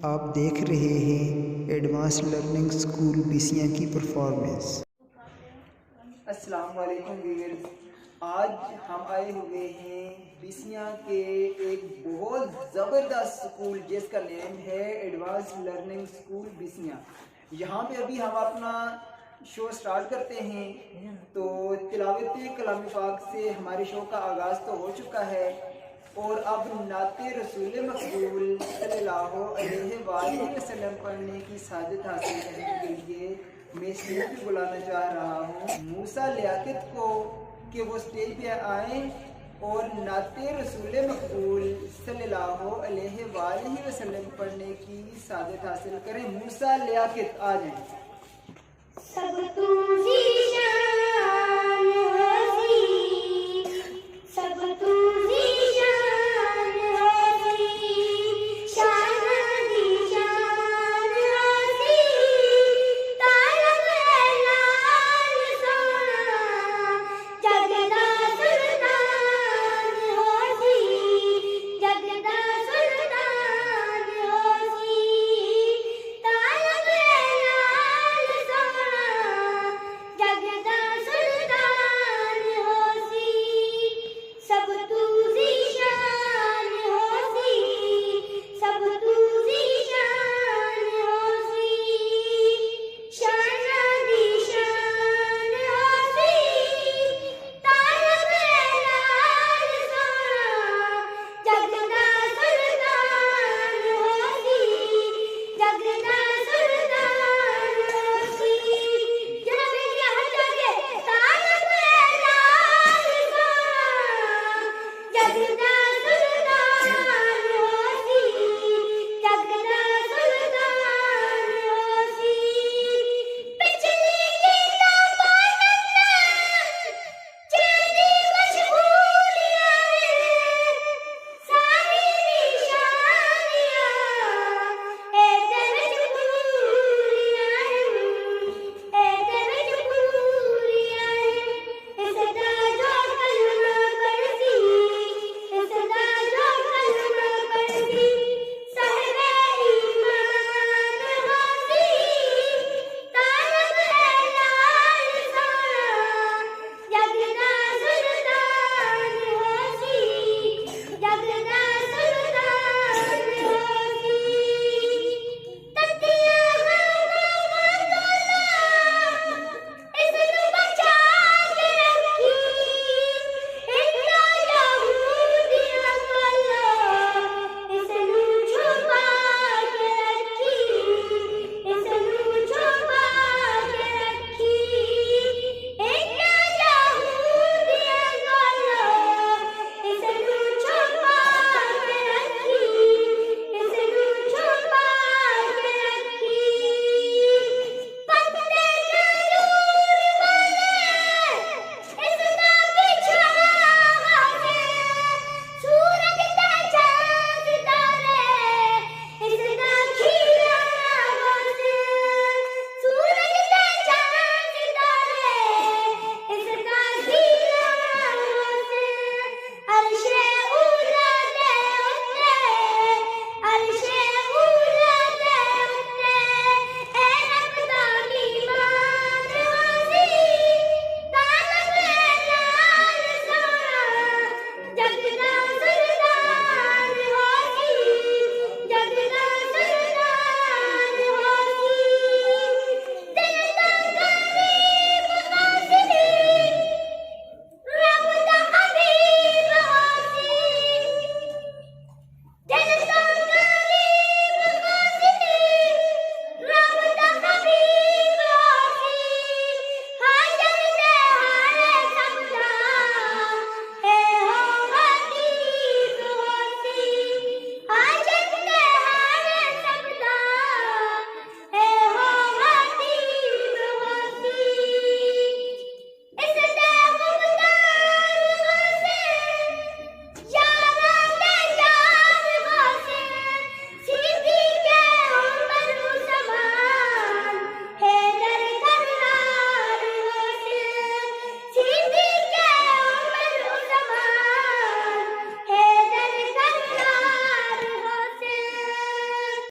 आप देख रहे हैं एडवांस लर्निंग स्कूल बिसिया की परफॉर्मेंस। अस्सलाम वालेकुम व्यूअर्स, आज हम आए हुए हैं बिसिया के एक बहुत ज़बरदस्त स्कूल जिसका नेम है एडवांस लर्निंग स्कूल बिसिया। यहाँ पे अभी हम अपना शो स्टार्ट करते हैं। तो तिलावत कलाम पाक से हमारे शो का आगाज़ तो हो चुका है और अब नाते-ए-रसोल-ए-मaqbool सल्लल्लाहु अलैहि वसल्लम पढ़ने की सादत हासिल करने के लिए मैं स्टेज पे बुलाना चाह रहा हूँ मूसा लियाकत को कि वो स्टेज पे आए और नाते-ए-रसोल-ए-मaqbool सल्लल्लाहु अलैहि वसल्लम पढ़ने की सादत हासिल करें। मूसा लियाकत आ जाए।